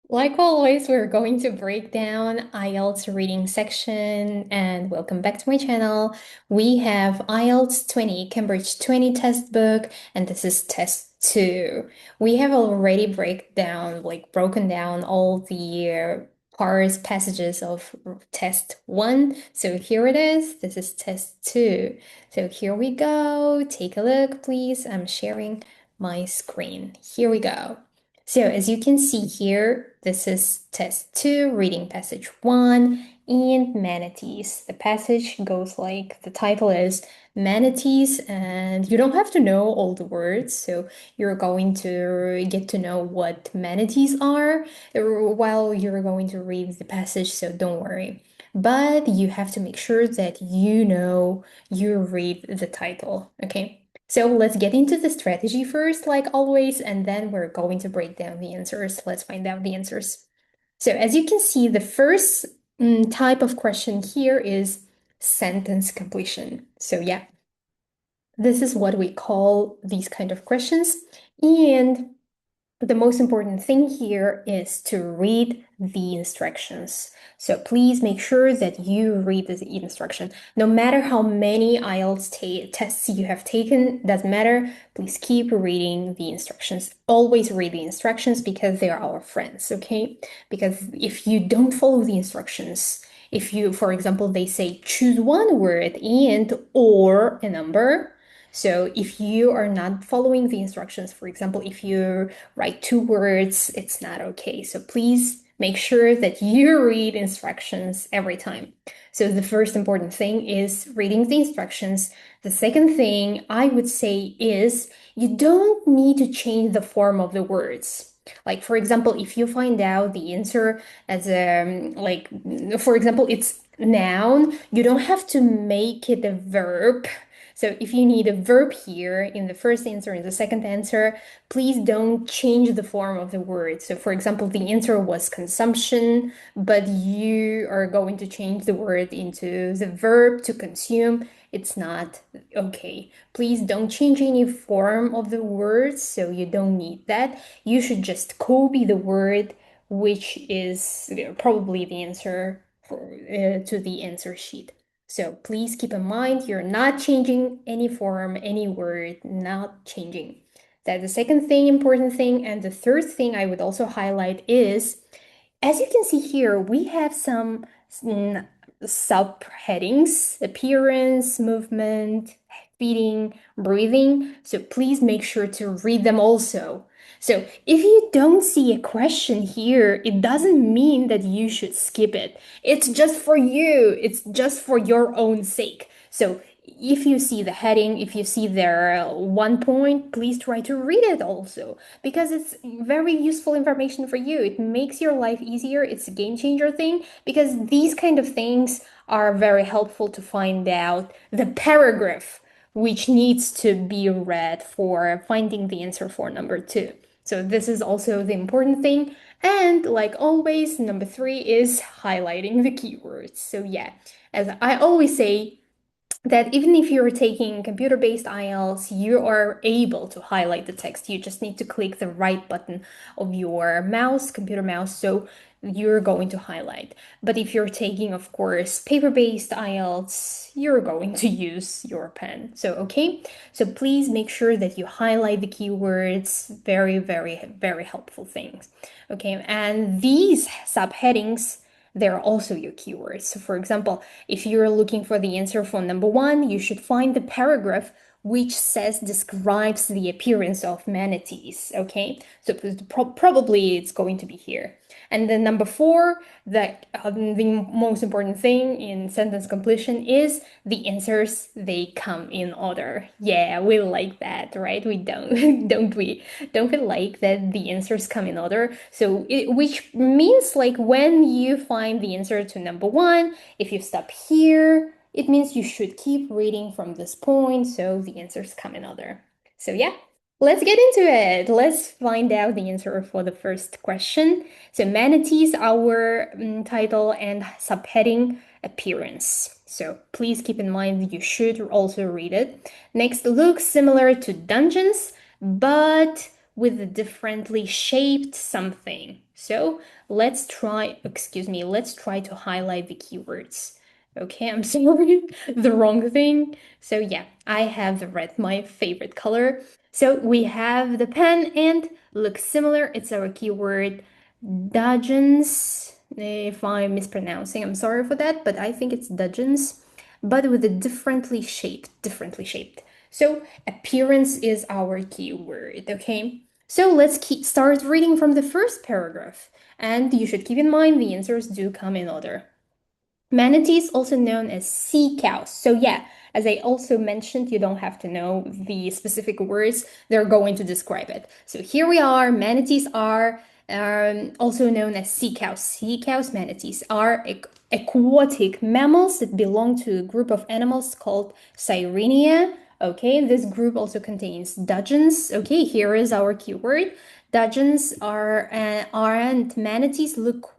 Like always, we're going to break down IELTS reading section and welcome back to my channel. We have IELTS 20, Cambridge 20 test book, and this is test 2. We have already broken down all the parts, passages of test 1. So here it is. This is test 2. So here we go. Take a look, please. I'm sharing my screen. Here we go. So as you can see here, this is test 2, reading passage 1, and manatees. The passage goes like, the title is manatees, and you don't have to know all the words, so you're going to get to know what manatees are while you're going to read the passage, so don't worry. But you have to make sure that you read the title, okay? So let's get into the strategy first, like always, and then we're going to break down the answers. Let's find out the answers. So as you can see, the first type of question here is sentence completion. So yeah, this is what we call these kind of questions. And the most important thing here is to read the instructions. So please make sure that you read the instruction. No matter how many IELTS tests you have taken, doesn't matter. Please keep reading the instructions. Always read the instructions because they are our friends, okay? Because if you don't follow the instructions, if you, for example, they say choose one word and or a number. So if you are not following the instructions, for example, if you write 2 words, it's not okay. So please make sure that you read instructions every time. So the first important thing is reading the instructions. The second thing I would say is you don't need to change the form of the words. Like, for example, if you find out the answer as for example, it's noun, you don't have to make it a verb. So if you need a verb here in the first answer, in the second answer, please don't change the form of the word. So for example, the answer was consumption, but you are going to change the word into the verb to consume. It's not okay. Please don't change any form of the words, so you don't need that. You should just copy the word, which is probably the answer to the answer sheet. So please keep in mind, you're not changing any form, any word, not changing. That's the second thing, important thing. And the third thing I would also highlight is, as you can see here, we have some subheadings: appearance, movement, feeding, breathing. So please make sure to read them also. So if you don't see a question here, it doesn't mean that you should skip it. It's just for you. It's just for your own sake. So if you see the heading, if you see their 1 point, please try to read it also because it's very useful information for you. It makes your life easier. It's a game changer thing because these kind of things are very helpful to find out the paragraph which needs to be read for finding the answer for number 2. So this is also the important thing. And like always, number 3 is highlighting the keywords. So yeah, as I always say, that even if you're taking computer-based IELTS, you are able to highlight the text. You just need to click the right button of your mouse, computer mouse, so you're going to highlight. But if you're taking, of course, paper-based IELTS, you're going to use your pen. So, okay? So please make sure that you highlight the keywords. Very, very, very helpful things. Okay, and these subheadings, they're also your keywords. So for example, if you're looking for the answer for number 1, you should find the paragraph which describes the appearance of manatees, okay? So probably it's going to be here. And then number 4, the most important thing in sentence completion is the answers, they come in order. Yeah, we like that, right? We don't, don't we? Don't we like that the answers come in order? So which means like when you find the answer to number 1, if you stop here, it means you should keep reading from this point so the answers come in order. So yeah, let's get into it. Let's find out the answer for the first question. So manatees, our title and subheading appearance. So please keep in mind you should also read it. Next, looks similar to dungeons, but with a differently shaped something. So let's try to highlight the keywords. Okay, I'm sorry, the wrong thing. So yeah, I have the red, my favorite color. So we have the pen and looks similar. It's our keyword dudgeons. If I'm mispronouncing, I'm sorry for that, but I think it's dudgeons, but with a differently shaped. So appearance is our keyword, okay? So let's start reading from the first paragraph. And you should keep in mind the answers do come in order. Manatees, also known as sea cows. So yeah, as I also mentioned, you don't have to know the specific words. They're going to describe it. So here we are. Manatees are also known as sea cows. Sea cows, manatees are aquatic mammals that belong to a group of animals called Sirenia. Okay, this group also contains dudgeons. Okay, here is our keyword. Dudgeons are and manatees look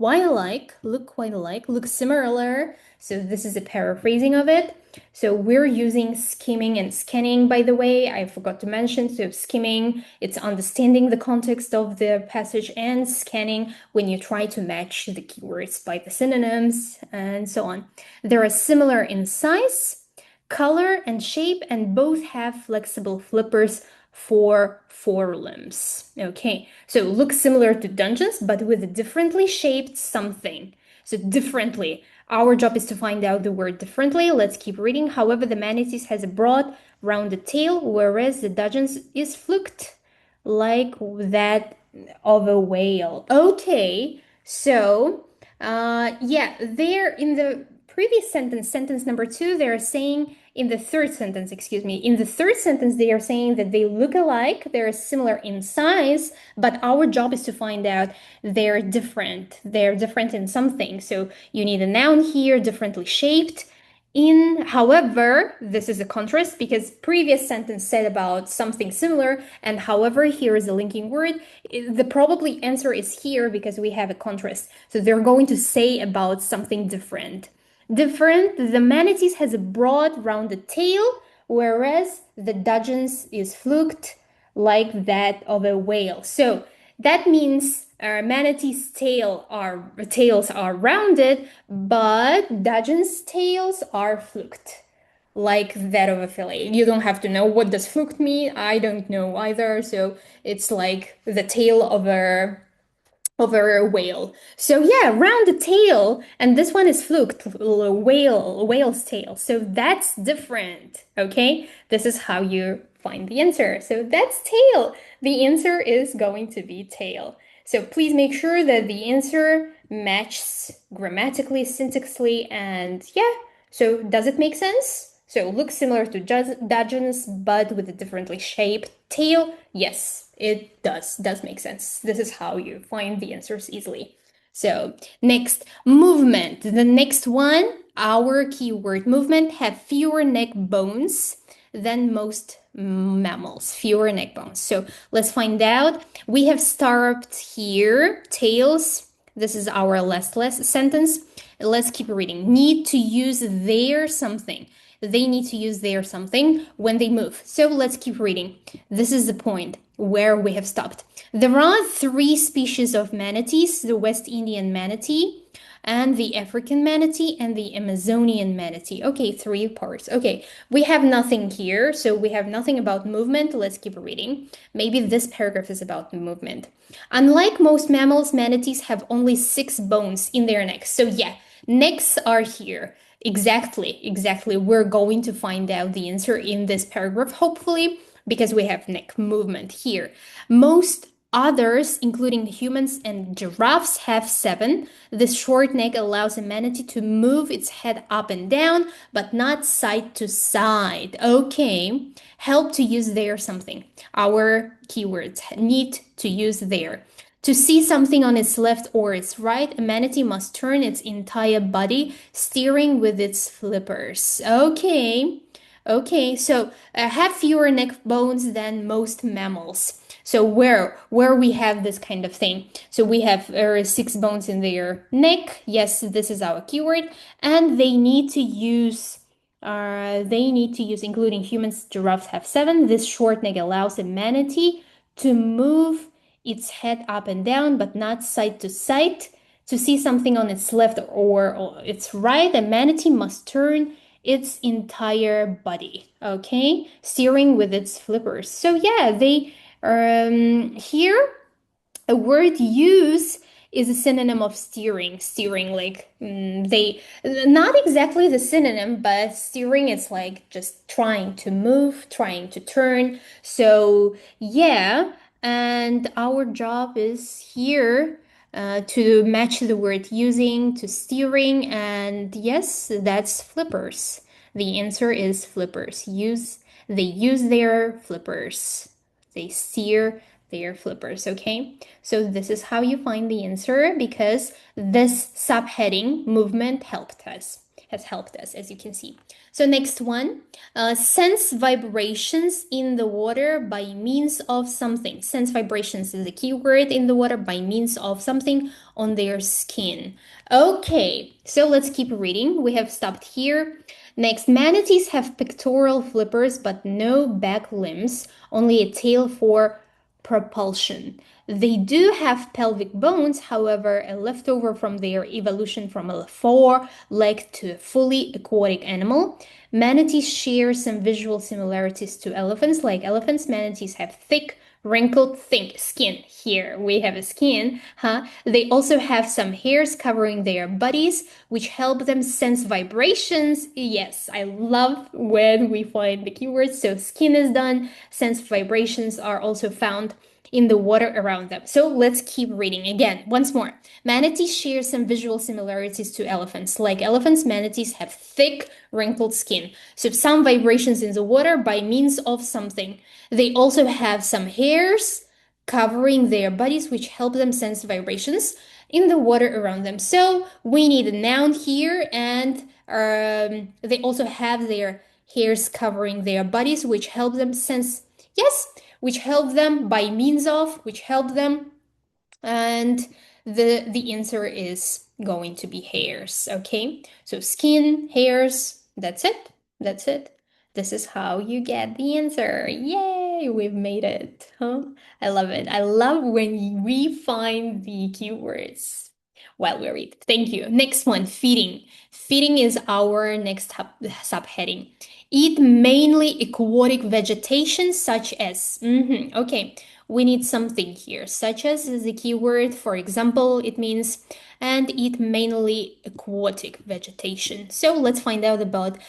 similar. So this is a paraphrasing of it. So we're using skimming and scanning, by the way. I forgot to mention. So skimming, it's understanding the context of the passage, and scanning when you try to match the keywords by the synonyms and so on. They are similar in size, color, and shape, and both have flexible flippers for forelimbs. Okay, so look similar to dungeons, but with a differently shaped something. So differently. Our job is to find out the word differently. Let's keep reading. However, the manatees has a broad, rounded tail, whereas the dudgeons is fluked, like that of a whale. Okay, so yeah, there in the previous sentence number 2, they're saying in the third sentence, they are saying that they look alike, they're similar in size, but our job is to find out they're different. They're different in something. So you need a noun here, differently shaped. However, this is a contrast because previous sentence said about something similar, and however, here is a linking word. The probably answer is here because we have a contrast. So they're going to say about something different. The manatees has a broad, rounded tail, whereas the dudgeons is fluked like that of a whale. So that means manatees' tails are rounded, but dudgeons' tails are fluked, like that of a fillet. You don't have to know what does fluked mean. I don't know either. So it's like the tail of a whale. So yeah, rounded tail, and this one is fluked, whale's tail. So that's different. Okay, this is how you find the answer. So that's tail. The answer is going to be tail. So please make sure that the answer matches grammatically, syntaxically, and yeah. So does it make sense? So looks similar to dudgeons, but with a differently shaped tail. Yes, it does make sense. This is how you find the answers easily. So next, movement. The next one, our keyword movement, have fewer neck bones than most mammals, fewer neck bones. So let's find out. We have stopped here, tails. This is our last sentence. Let's keep reading. Need to use their something. They need to use their something when they move. So let's keep reading. This is the point where we have stopped. There are 3 species of manatees, the West Indian manatee, and the African manatee, and the Amazonian manatee. Okay, 3 parts. Okay, we have nothing here, so we have nothing about movement. Let's keep reading. Maybe this paragraph is about movement. Unlike most mammals, manatees have only 6 bones in their necks. So yeah, necks are here. Exactly. We're going to find out the answer in this paragraph, hopefully, because we have neck movement here. Most others, including humans and giraffes, have 7. This short neck allows a manatee to move its head up and down, but not side to side. Okay, help to use their something. Our keywords need to use their. To see something on its left or its right, a manatee must turn its entire body, steering with its flippers. Okay, so have fewer neck bones than most mammals. So where we have this kind of thing. So we have 6 bones in their neck. Yes, this is our keyword. And they need to use, including humans, giraffes have 7. This short neck allows a manatee to move its head up and down, but not side to side. To see something on its left or its right, a manatee must turn its entire body, okay? Steering with its flippers. So yeah, they here a word use is a synonym of steering. Steering, like they not exactly the synonym, but steering is like just trying to move, trying to turn. So yeah, and our job is here to match the word using to steering, and yes, that's flippers. The answer is flippers. They use their flippers. They steer their flippers, okay? So this is how you find the answer because this subheading movement has helped us, as you can see. So next one, sense vibrations in the water by means of something. Sense vibrations is a keyword in the water by means of something on their skin. Okay, so let's keep reading. We have stopped here. Next, manatees have pectoral flippers but no back limbs, only a tail for propulsion. They do have pelvic bones, however, a leftover from their evolution from a four-legged to a fully aquatic animal. Manatees share some visual similarities to elephants. Like elephants, manatees have thick, wrinkled, thick skin. Here we have a skin, huh? They also have some hairs covering their bodies, which help them sense vibrations. Yes, I love when we find the keywords. So skin is done. Sense vibrations are also found in the water around them. So let's keep reading again. Once more. Manatees share some visual similarities to elephants. Like elephants, manatees have thick, wrinkled skin. So some vibrations in the water by means of something. They also have some hairs covering their bodies, which help them sense vibrations in the water around them. So we need a noun here, and they also have their hairs covering their bodies, which help them sense, yes, which help them by means of, which help them, and the answer is going to be hairs, okay? So skin, hairs, that's it. That's it. This is how you get the answer. Yay, we've made it, huh? I love it. I love when we find the keywords while we read. Thank you. Next one, feeding. Feeding is our next subheading. Eat mainly aquatic vegetation such as, okay, we need something here, such as is the keyword. For example, it means and eat mainly aquatic vegetation. So let's find out about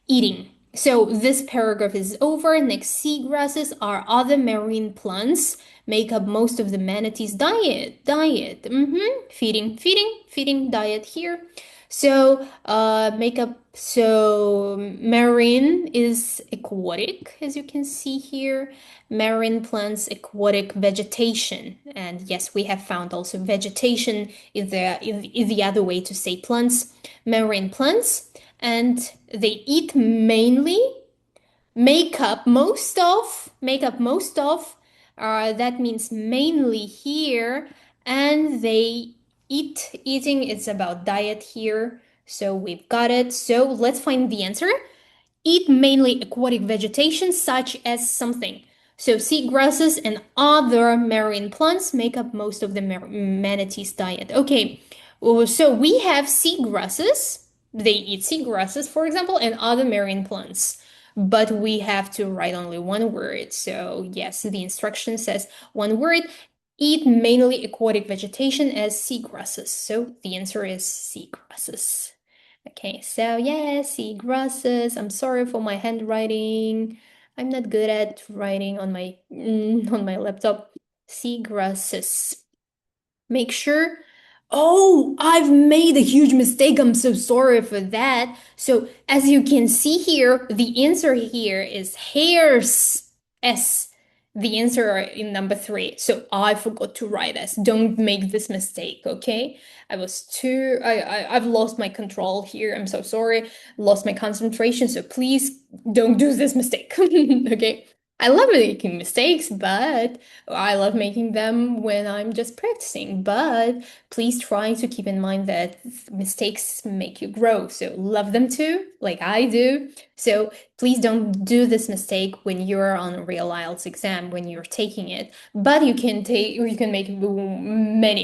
eating. So this paragraph is over. Next, seagrasses are other marine plants make up most of the manatee's diet. Feeding diet here. So marine is aquatic, as you can see here. Marine plants, aquatic vegetation. And yes, we have found also vegetation is the other way to say plants. Marine plants. And they eat mainly, make up most of, that means mainly here, and they eating is about diet here, so we've got it. So let's find the answer. Eat mainly aquatic vegetation such as something. So seagrasses and other marine plants make up most of the manatee's diet. Okay, so we have seagrasses. They eat seagrasses, for example, and other marine plants. But we have to write only one word. So yes, the instruction says one word. Eat mainly aquatic vegetation as seagrasses. So the answer is seagrasses. Okay, so yeah, seagrasses. I'm sorry for my handwriting. I'm not good at writing on my laptop. Seagrasses. Make sure. Oh, I've made a huge mistake. I'm so sorry for that. So as you can see here, the answer here is hairs. S. The answer in number 3. So I forgot to write S. Don't make this mistake, okay? I've lost my control here. I'm so sorry. Lost my concentration. So please don't do this mistake, okay? I love making mistakes, but I love making them when I'm just practicing. But please try to keep in mind that mistakes make you grow. So love them too, like I do. So please don't do this mistake when you're on a real IELTS exam, when you're taking it. But you can make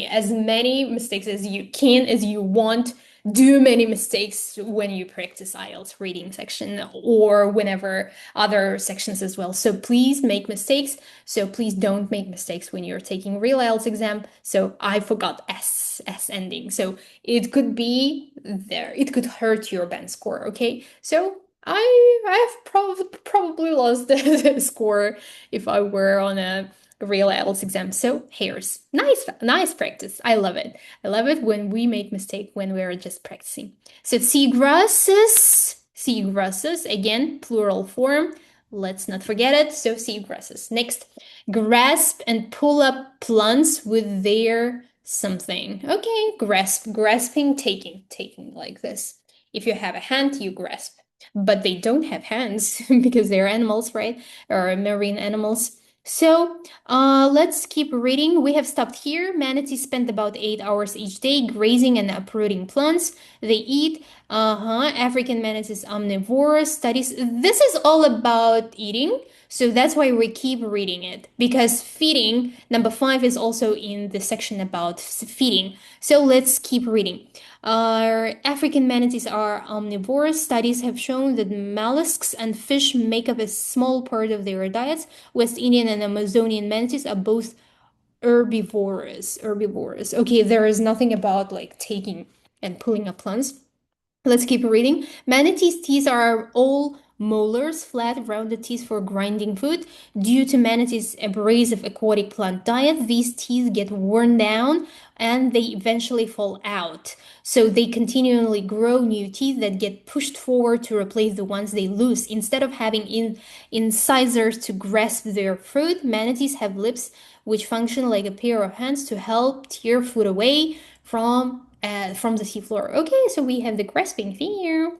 as many mistakes as you can, as you want. Do many mistakes when you practice IELTS reading section or whenever other sections as well. So please make mistakes. So please don't make mistakes when you're taking real IELTS exam. So I forgot S ending. So it could be there. It could hurt your band score. Okay. So I've probably lost the score if I were on a real IELTS exam. So here's nice practice. I love it. I love it when we make mistake when we're just practicing. So seagrasses, again, plural form. Let's not forget it. So seagrasses. Next, grasp and pull up plants with their something. Okay, grasping, taking like this. If you have a hand, you grasp. But they don't have hands because they're animals, right? Or marine animals. So let's keep reading. We have stopped here. Manatees spend about 8 hours each day grazing and uprooting plants. They eat. African manatees omnivorous. Studies. This is all about eating. So that's why we keep reading it. Because feeding, number 5 is also in the section about feeding. So let's keep reading. African manatees are omnivorous. Studies have shown that mollusks and fish make up a small part of their diets. West Indian and Amazonian manatees are both herbivorous. Herbivorous. Okay, there is nothing about like taking and pulling up plants. Let's keep reading. Manatees' teeth are all molars, flat, rounded teeth for grinding food. Due to manatees' abrasive aquatic plant diet, these teeth get worn down and they eventually fall out. So they continually grow new teeth that get pushed forward to replace the ones they lose. Instead of having incisors to grasp their food, manatees have lips which function like a pair of hands to help tear food away from the seafloor. Okay, so we have the grasping here.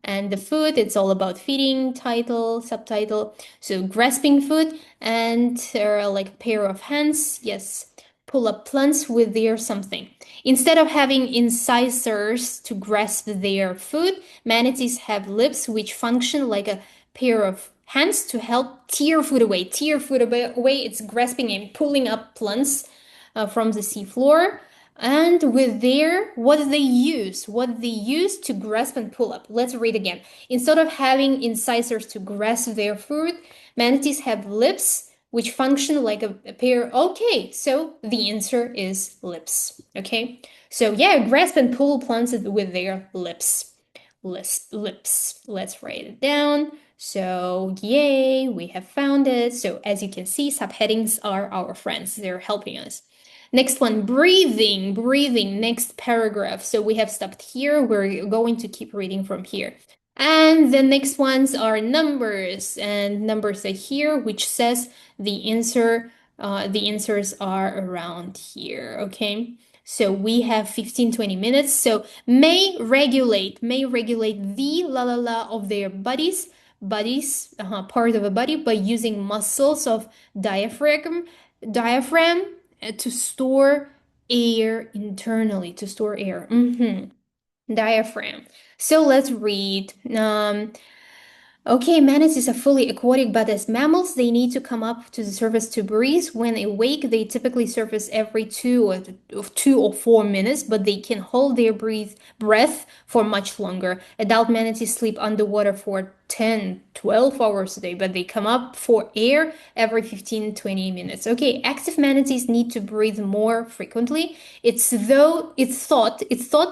And the food, it's all about feeding, title, subtitle. So grasping food and like a pair of hands. Yes, pull up plants with their something. Instead of having incisors to grasp their food, manatees have lips which function like a pair of hands to help tear food away. Tear food away, it's grasping and pulling up plants from the seafloor. And with their, what they use to grasp and pull up. Let's read again. Instead of having incisors to grasp their food, manatees have lips which function like a pair. Okay, so the answer is lips. Okay, so yeah, grasp and pull plants with their lips. Lips. Let's write it down. So yay, we have found it. So as you can see, subheadings are our friends. They're helping us. Next one, breathing, next paragraph. So we have stopped here. We're going to keep reading from here. And the next ones are numbers, and numbers are here, which says the answers are around here, okay? So we have 15-20 minutes. So may regulate the la la la of their bodies, part of a body by using muscles of diaphragm to store air internally, to store air. Diaphragm. So let's read. Okay, manatees are fully aquatic, but as mammals, they need to come up to the surface to breathe. When awake, they typically surface every 2 or 4 minutes, but they can hold their breath for much longer. Adult manatees sleep underwater for 10, 12 hours a day, but they come up for air every 15-20 minutes. Okay, active manatees need to breathe more frequently. It's thought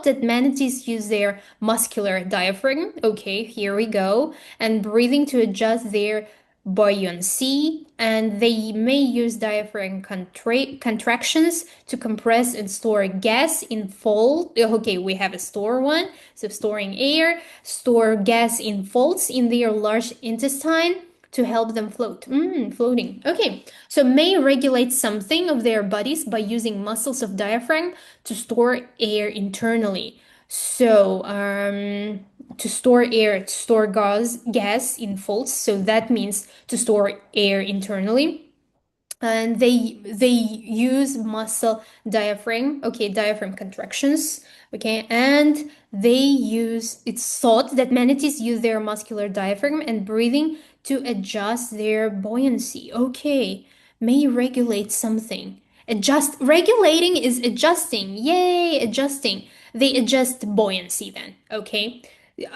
that manatees use their muscular diaphragm. Okay, here we go. And breathing to adjust their buoyancy, and they may use diaphragm contractions to compress and store gas in fold. Okay, we have a store one, so storing air, store gas in folds in their large intestine to help them float. Floating. Okay, so may regulate something of their bodies by using muscles of diaphragm to store air internally. So, to store air, to store gas in folds. So that means to store air internally. And they use muscle diaphragm, okay, diaphragm contractions, okay, and it's thought that manatees use their muscular diaphragm and breathing to adjust their buoyancy. Okay, may regulate something. Regulating is adjusting. Yay, adjusting. They adjust buoyancy then, okay?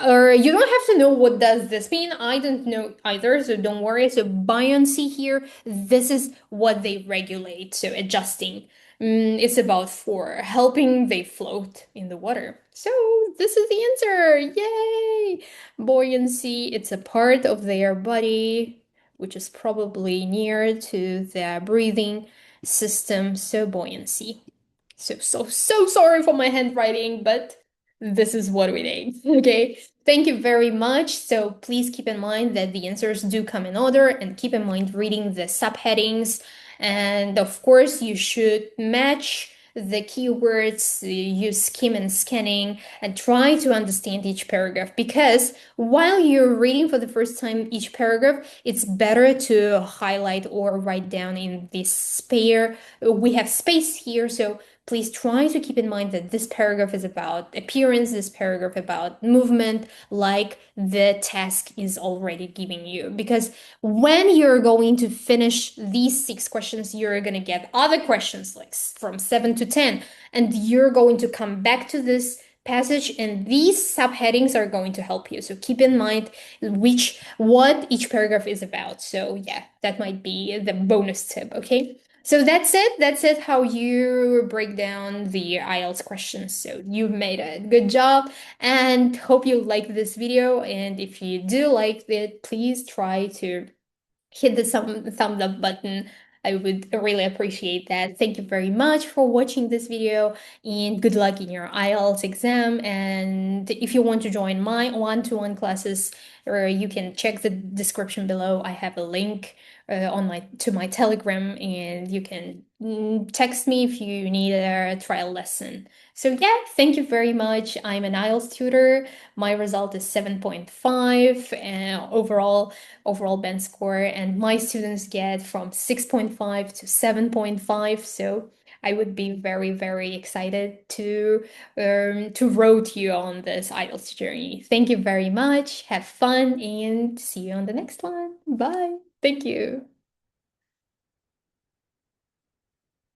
Or you don't have to know what does this mean. I don't know either, so don't worry. So buoyancy here, this is what they regulate. So adjusting. It's about for helping they float in the water. So this is the answer. Yay! Buoyancy, it's a part of their body, which is probably near to the breathing system. So buoyancy. So sorry for my handwriting, but this is what we need. Okay. Thank you very much. So please keep in mind that the answers do come in order, and keep in mind reading the subheadings. And of course, you should match the keywords, use skim and scanning, and try to understand each paragraph, because while you're reading for the first time each paragraph, it's better to highlight or write down in this spare. We have space here, so please try to keep in mind that this paragraph is about appearance, this paragraph about movement, like the task is already giving you. Because when you're going to finish these 6 questions, you're going to get other questions like from 7 to 10, and you're going to come back to this passage, and these subheadings are going to help you. So keep in mind what each paragraph is about. So yeah, that might be the bonus tip, okay? So that's it. That's it, how you break down the IELTS questions. So you made a good job, and hope you like this video. And if you do like it, please try to hit the thumbs up button. I would really appreciate that. Thank you very much for watching this video, and good luck in your IELTS exam. And if you want to join my one-to-one classes, or you can check the description below. I have a link to my Telegram, and you can text me if you need a trial lesson. So yeah, thank you very much. I'm an IELTS tutor. My result is 7.5 overall band score, and my students get from 6.5 to 7.5. So I would be very, very excited to road you on this IELTS journey. Thank you very much. Have fun, and see you on the next one. Bye. Thank you.